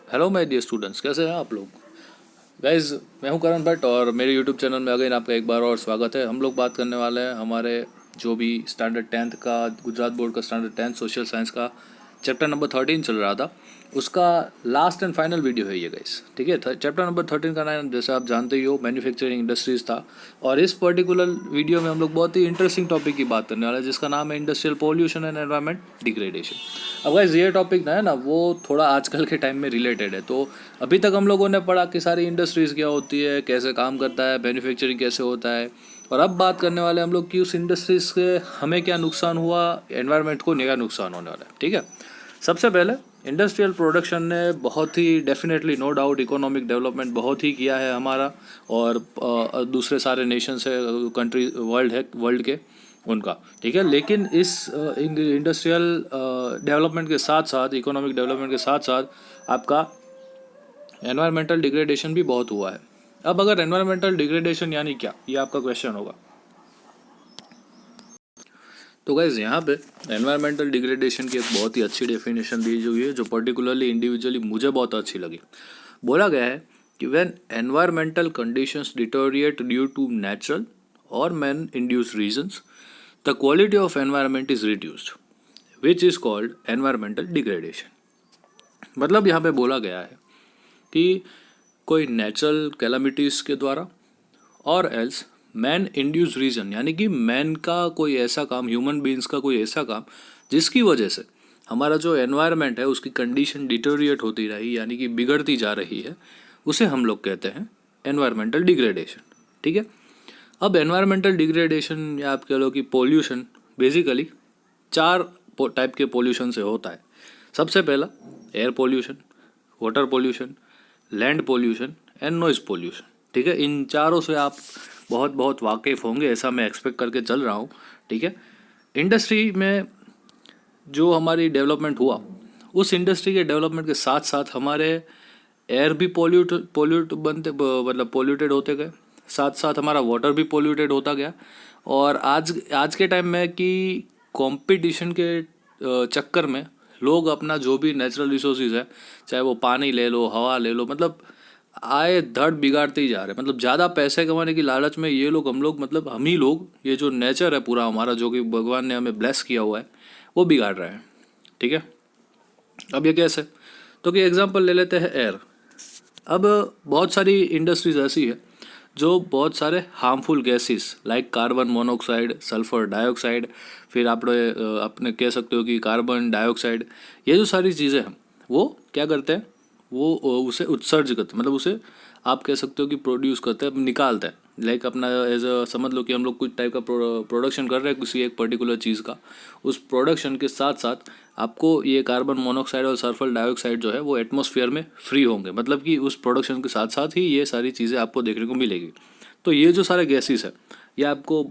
Hello my dear students, कैसे हैं आप लोग। गाइज, मैं हूं करण भट्ट और मेरे यूट्यूब चैनल में अगेन आपका एक बार और स्वागत है। हम लोग बात करने वाले हैं हमारे जो भी स्टैंडर्ड 10th का, गुजरात बोर्ड का स्टैंडर्ड 10th सोशल साइंस का चैप्टर नंबर 13 चल रहा था, उसका लास्ट एंड फाइनल वीडियो है ये गाइस। ठीक है, चैप्टर नंबर 13 का नाम जैसे आप जानते ही हो मैन्युफैक्चरिंग इंडस्ट्रीज था। और इस पर्टिकुलर वीडियो में हम लोग बहुत ही इंटरेस्टिंग टॉपिक की बात करने वाले हैं जिसका नाम है industrial pollution and environment degradation. अब गाइस, ये टॉपिक ना है ना, वो थोड़ा आजकल के टाइम में रिलेटेड है। तो अभी तक हम लोगों ने पढ़ा कि सारी इंडस्ट्रीज़ क्या होती है, कैसे काम करता है, मैन्युफैक्चरिंग कैसे होता है। और अब बात करने वाले हम लोग कि उस इंडस्ट्रीज से हमें क्या नुकसान हुआ, एनवायरनमेंट को क्या नुकसान होने वाला है। ठीक है, सबसे पहले इंडस्ट्रियल प्रोडक्शन ने बहुत ही definitely no doubt economic development बहुत ही किया है हमारा और दूसरे सारे नेशन से, कंट्री वर्ल्ड के उनका। ठीक है, लेकिन इस इंडस्ट्रियल डेवलपमेंट के साथ साथ, इकोनॉमिक डेवलपमेंट के साथ साथ आपका एनवायरमेंटल डिग्रेडेशन भी बहुत हुआ है। अब अगर एनवायरमेंटल डिग्रेडेशन यानी क्या, ये आपका क्वेश्चन होगा। तो गाइज, यहाँ पे एनवायरमेंटल डिग्रेडेशन की एक बहुत ही अच्छी डेफिनेशन दी हुई है जो पर्टिकुलरली इंडिविजुअली मुझे बहुत अच्छी लगी। बोला गया है कि when environmental conditions deteriorate due to natural और man induced reasons, the quality of environment is reduced, which is called environmental degradation. मतलब यहाँ पे बोला गया है कि कोई नेचुरल कैलामिटीज़ के द्वारा और एल्स मैन इंड्यूस रीजन, यानी कि मैन का कोई ऐसा काम, ह्यूमन बींग्स का कोई ऐसा काम जिसकी वजह से हमारा जो एनवायरनमेंट है उसकी कंडीशन डिटोरिएट होती रही, यानी कि बिगड़ती जा रही है, उसे हम लोग कहते हैं एनवायरमेंटल डिग्रेडेशन। ठीक है, अब एनवायरमेंटल डिग्रेडेशन या आप कह लो कि पोल्यूशन बेसिकली चार टाइप के पोल्यूशन से होता है। सबसे पहला air pollution, water pollution, land pollution and noise pollution. ठीक है, इन चारों से आप बहुत बहुत वाकिफ़ होंगे, ऐसा मैं एक्सपेक्ट करके चल रहा हूँ। ठीक है, इंडस्ट्री में जो हमारी डेवलपमेंट हुआ, उस इंडस्ट्री के डेवलपमेंट के साथ साथ हमारे एयर भी पोल्यूट बनते, मतलब पोल्यूटेड होते गए, साथ साथ हमारा वाटर भी पोल्यूटेड होता गया। और आज आज के टाइम में कि कंपटीशन के चक्कर में लोग अपना जो भी नेचुरल रिसोर्सेज है, चाहे वो पानी ले लो, हवा ले लो, मतलब आए धड़ बिगाड़ते ही जा रहे हैं। मतलब ज़्यादा पैसे कमाने की लालच में ये लोग, हम लोग, मतलब हम ही लोग, ये जो नेचर है पूरा हमारा, जो कि भगवान ने हमें ब्लेस किया हुआ है, वो बिगाड़ रहे हैं। ठीक है, अब ये कैसे, तो कि एग्जांपल ले लेते हैं एयर। अब बहुत सारी इंडस्ट्रीज ऐसी है जो बहुत सारे harmful gases like carbon monoxide, sulphur dioxide, फिर आपने कह सकते हो कि कार्बन डाइऑक्साइड, ये जो सारी चीज़ें हैं वो क्या करते हैं, वो उसे उत्सर्ज करते हैं, मतलब उसे आप कह सकते हो कि प्रोड्यूस करते हैं, निकालते हैं। लाइक अपना एज अ समझ लो कि हम लोग कुछ टाइप का प्रोडक्शन कर रहे हैं किसी एक पर्टिकुलर चीज़ का, उस प्रोडक्शन के साथ साथ आपको ये कार्बन मोनोऑक्साइड और सल्फर डाइऑक्साइड जो है वो एटमॉस्फेयर में फ्री होंगे। मतलब कि उस प्रोडक्शन के साथ साथ ही ये सारी चीज़ें आपको देखने को मिलेगी। तो ये जो सारे गैसेस है, ये आपको,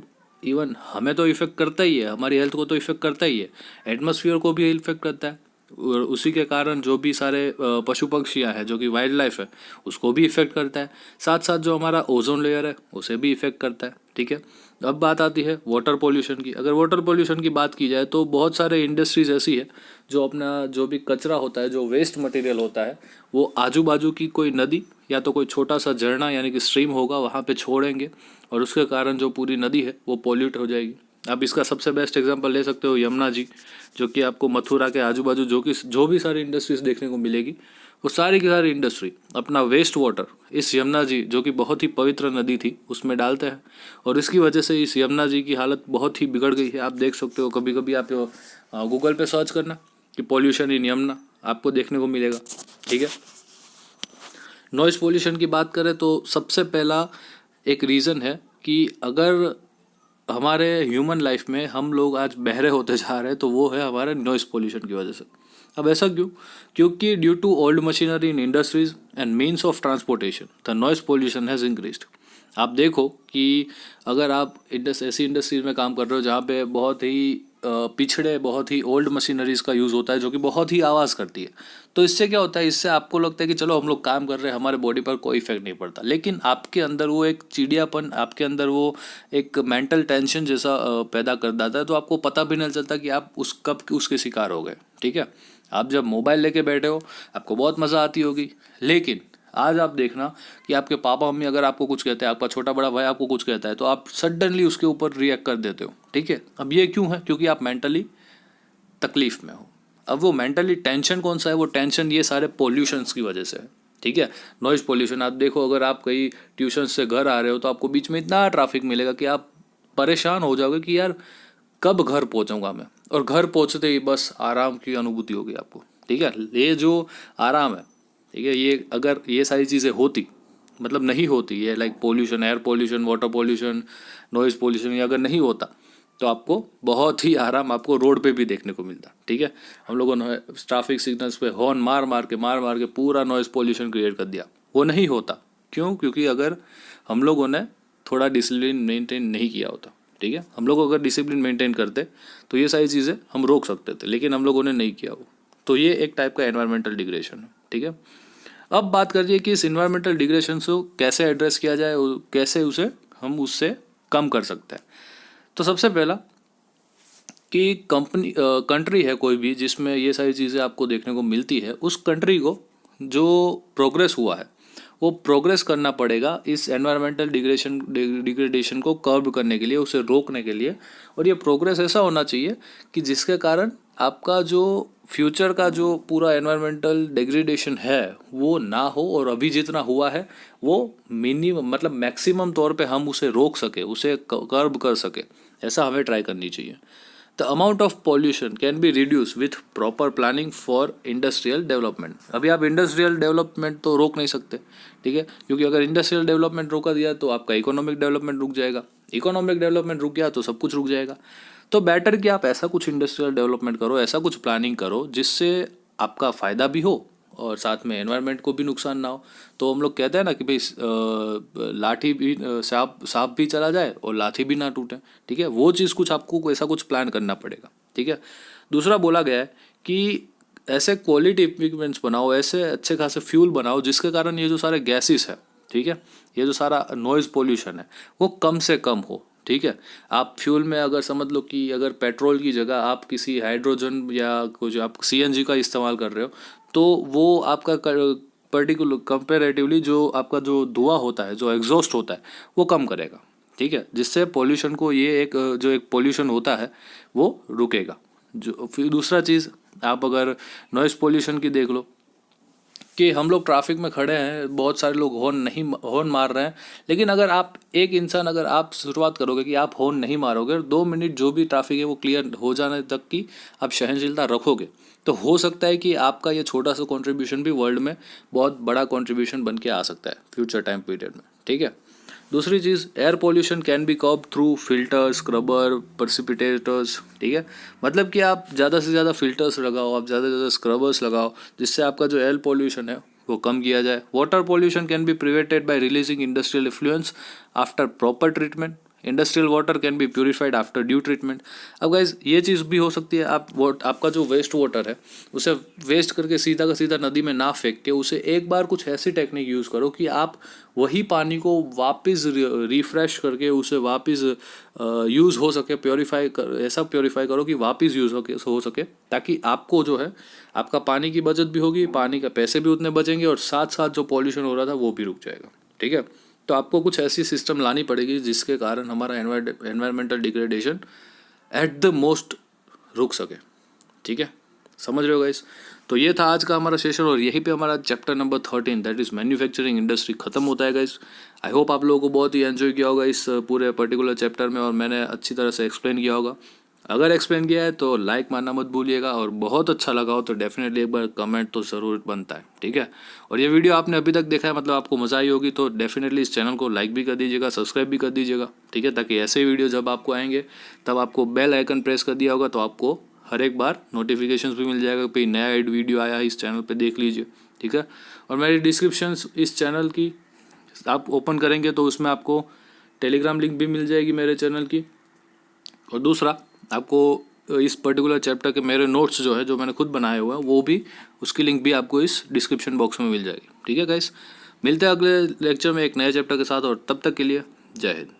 इवन हमें तो इफेक्ट करता ही है, हमारी हेल्थ को तो इफेक्ट करता ही है, एटमॉस्फेयर को भी इफेक्ट करता है। और उसी के कारण जो भी सारे पशु पक्षियाँ हैं, जो कि वाइल्ड लाइफ है, उसको भी इफेक्ट करता है। साथ साथ जो हमारा ओजोन लेयर है उसे भी इफेक्ट करता है। ठीक है, अब बात आती है वाटर पोल्यूशन की। अगर वाटर पोल्यूशन की बात की जाए तो बहुत सारे इंडस्ट्रीज ऐसी है जो अपना जो भी कचरा होता है, जो वेस्ट मटेरियल होता है, वो आजू बाजू की कोई नदी या तो कोई छोटा सा झरना यानी कि स्ट्रीम होगा, वहाँ पे छोड़ेंगे और उसके कारण जो पूरी नदी है वो पोल्यूट हो जाएगी। आप इसका सबसे बेस्ट एग्जांपल ले सकते हो यमुना जी, जो कि आपको मथुरा के आजू बाजू जो भी सारी इंडस्ट्रीज देखने को मिलेगी, वो सारी की सारी इंडस्ट्री अपना वेस्ट वाटर इस यमुना जी, जो कि बहुत ही पवित्र नदी थी, उसमें डालते हैं। और इसकी वजह से इस यमुना जी की हालत बहुत ही बिगड़ गई है। आप देख सकते हो, कभी कभी आप गूगल पे सर्च करना कि पॉल्यूशन इन यमुना, आपको देखने को मिलेगा। ठीक है, नॉइज़ पोल्यूशन की बात करें तो सबसे पहला एक रीज़न है कि अगर हमारे ह्यूमन लाइफ में हम लोग आज बहरे होते जा रहे हैं तो वो है हमारे नॉइज़ पोल्यूशन की वजह से। अब ऐसा क्यों, क्योंकि due to old machinery in industries and means of transportation the noise pollution has increased. आप देखो कि अगर आप ऐसी इंडस्ट्रीज में काम कर रहे हो जहाँ पे बहुत ही पिछड़े, बहुत ही ओल्ड मशीनरीज का यूज़ होता है जो कि बहुत ही आवाज़ करती है, तो इससे क्या होता है, इससे आपको लगता है कि चलो हम लोग काम कर रहे हैं, हमारे बॉडी पर कोई इफेक्ट नहीं पड़ता, लेकिन आपके अंदर वो एक चिड़ियापन, आपके अंदर वो एक मेंटल टेंशन जैसा पैदा कर देता है। तो आपको पता भी नहीं चलता कि आप उस कब उसके शिकार हो गए। ठीक है, आप जब मोबाइल लेके बैठे हो आपको बहुत मज़ा आती होगी, लेकिन आज आप देखना कि आपके पापा मम्मी अगर आपको कुछ कहते हैं, आपका छोटा बड़ा भाई आपको कुछ कहता है, तो आप सडनली उसके ऊपर रिएक्ट कर देते हो, ठीक है। अब ये क्यों है? क्योंकि आप मेंटली तकलीफ में हो। अब वो मेंटली टेंशन कौन सा है? वो टेंशन ये सारे पॉल्यूशंस की वजह से है, ठीक है। नॉइज़ पॉल्यूशन, आप देखो अगर आप कहीं ट्यूशन से घर आ रहे हो तो आपको बीच में इतना ट्रैफिक मिलेगा कि आप परेशान हो जाओगे कि यार कब घर पहुंचूंगा मैं, और घर पहुंचते ही बस आराम की अनुभूति होगी आपको, ठीक है। ये जो आराम है, ठीक है, ये अगर ये सारी चीज़ें होती, मतलब नहीं होती, ये like pollution, air pollution, water pollution, noise pollution, ये अगर नहीं होता तो आपको बहुत ही आराम आपको रोड पे भी देखने को मिलता, ठीक है। हम लोगों ने ट्रैफिक सिग्नल्स पे हॉर्न मार मार के पूरा नॉइज़ पोल्यूशन क्रिएट कर दिया। वो नहीं होता, क्यों? क्योंकि अगर हम लोगों ने थोड़ा डिसिप्लिन मेंटेन नहीं किया होता, ठीक है। हम लोग अगर डिसिप्लिन मेंटेन करते तो ये सारी चीज़ें हम रोक सकते थे, लेकिन हम लोगों ने नहीं किया वो। तो ये एक टाइप का एनवायरमेंटल डिग्रेडेशन है, ठीक है। अब बात करिए कि इस इन्वायरमेंटल डिग्रेडेशन को कैसे एड्रेस किया जाए, कैसे उसे हम उससे कम कर सकते हैं। तो सबसे पहला कि कंट्री है कोई भी जिसमें ये सारी चीज़ें आपको देखने को मिलती है, उस कंट्री को जो प्रोग्रेस हुआ है वो प्रोग्रेस करना पड़ेगा इस एनवायरमेंटल डिग्रेडेशन को कर्ब करने के लिए, उसे रोकने के लिए। और ये प्रोग्रेस ऐसा होना चाहिए कि जिसके कारण आपका जो फ्यूचर का जो पूरा एनवायरमेंटल डिग्रेडेशन है वो ना हो, और अभी जितना हुआ है वो मिनिमम मतलब मैक्सिमम तौर पे हम उसे रोक सके, उसे कर्ब कर सके, ऐसा हमें ट्राई करनी चाहिए। The amount of pollution can be reduce with proper planning for industrial development. अभी आप इंडस्ट्रियल डेवलपमेंट तो रोक नहीं सकते, ठीक है, क्योंकि अगर इंडस्ट्रियल डेवलपमेंट रोका दिया तो आपका इकोनॉमिक डेवलपमेंट रुक जाएगा, इकोनॉमिक डेवलपमेंट रुक गया तो सब कुछ रुक जाएगा। तो बेटर कि आप ऐसा कुछ इंडस्ट्रियल डेवलपमेंट करो, ऐसा कुछ प्लानिंग करो जिससे आपका फ़ायदा भी हो और साथ में एनवायरनमेंट को भी नुकसान ना हो। तो हम लोग कहते हैं ना कि भाई लाठी भी सांप भी चला जाए और लाठी भी ना टूटे, ठीक है। वो चीज़ कुछ आपको ऐसा कुछ प्लान करना पड़ेगा, ठीक है। दूसरा बोला गया है कि ऐसे क्वालिटी इक्विपमेंट्स बनाओ, ऐसे अच्छे खासे फ्यूल बनाओ जिसके कारण ये जो सारे गैसेस है, ठीक है, ये जो सारा नॉइज़ पोल्यूशन है वो कम से कम हो, ठीक है। आप फ्यूल में अगर समझ लो कि अगर पेट्रोल की जगह आप किसी हाइड्रोजन या कुछ आप सीएनजी का इस्तेमाल कर रहे हो, तो वो आपका पर्टिकुलर कंपेरेटिवली जो आपका जो धुआं होता है, जो एग्जॉस्ट होता है, वो कम करेगा, ठीक है, जिससे पोल्यूशन को ये एक जो एक पोल्यूशन होता है वो रुकेगा। जो फिर दूसरा चीज़ आप अगर नॉइज़ पोल्यूशन की देख लो कि हम लोग ट्रैफिक में खड़े हैं, बहुत सारे लोग हॉर्न मार रहे हैं, लेकिन अगर आप एक इंसान अगर आप शुरुआत करोगे कि आप हॉर्न नहीं मारोगे और 2 मिनट जो भी ट्रैफिक है वो क्लियर हो जाने तक की आप सहनशीलता रखोगे, तो हो सकता है कि आपका ये छोटा सा कंट्रीब्यूशन भी वर्ल्ड में बहुत बड़ा कंट्रीब्यूशन बन के आ सकता है फ्यूचर टाइम पीरियड में, ठीक है। दूसरी चीज़, air pollution can be curb through filter, scrubber, precipitators, ठीक है। मतलब कि आप ज़्यादा से ज़्यादा फिल्टर्स लगाओ, आप ज़्यादा से ज़्यादा स्क्रबर्स लगाओ जिससे आपका जो एयर पोल्यूशन है वो कम किया जाए। Water pollution can be prevented by releasing industrial effluents after proper treatment. Industrial water can be purified after due treatment. अब गाइज ये चीज़ भी हो सकती है, आपका जो वेस्ट वाटर है उसे वेस्ट करके सीधा का सीधा नदी में ना फेंक के उसे एक बार कुछ ऐसी टेक्निक यूज़ करो कि आप वही पानी को वापस रिफ्रेश करके उसे वापस यूज़ हो सके, ऐसा प्योरीफाई करो कि वापस यूज़ हो सके, ताकि आपको जो है आपका पानी की बचत भी होगी, पानी का पैसे भी उतने बचेंगे और साथ साथ जो पॉल्यूशन हो रहा था वो भी रुक जाएगा, ठीक है। तो आपको कुछ ऐसी सिस्टम लानी पड़ेगी जिसके कारण हमारा environmental degradation at the most रुक सके, ठीक है। समझ रहे हो गाइस? तो ये था आज का हमारा सेशन और यहीं पे हमारा chapter number 13 that is manufacturing industry खत्म होता है गाइस। आई होप आप लोगों को बहुत ही एंजॉय किया होगा इस पूरे पर्टिकुलर चैप्टर में और मैंने अच्छी तरह से एक्सप्लेन किया होगा। अगर एक्सप्लेन किया है तो लाइक मारना मत भूलिएगा और बहुत अच्छा लगा हो तो डेफिनेटली एक बार कमेंट तो ज़रूर बनता है, ठीक है। और ये वीडियो आपने अभी तक देखा है मतलब आपको मज़ा आई होगी, तो डेफिनेटली इस चैनल को लाइक भी कर दीजिएगा, सब्सक्राइब भी कर दीजिएगा, ठीक है, ताकि ऐसे वीडियो जब आपको आएंगे तब आपको बेल आइकन प्रेस कर दिया होगा तो आपको हर एक बार नोटिफिकेशंस भी मिल जाएगा कि नया वीडियो आया है इस चैनल पे, देख लीजिए, ठीक है। और मेरी डिस्क्रिप्शन इस चैनल की आप ओपन करेंगे तो उसमें आपको टेलीग्राम लिंक भी मिल जाएगी मेरे चैनल की। और दूसरा आपको इस पर्टिकुलर चैप्टर के मेरे नोट्स जो है जो मैंने खुद बनाए हुए हैं वो भी, उसकी लिंक भी आपको इस डिस्क्रिप्शन बॉक्स में मिल जाएगी, ठीक है गाइस। मिलते हैं अगले लेक्चर में एक नए चैप्टर के साथ और तब तक के लिए जय हिंद।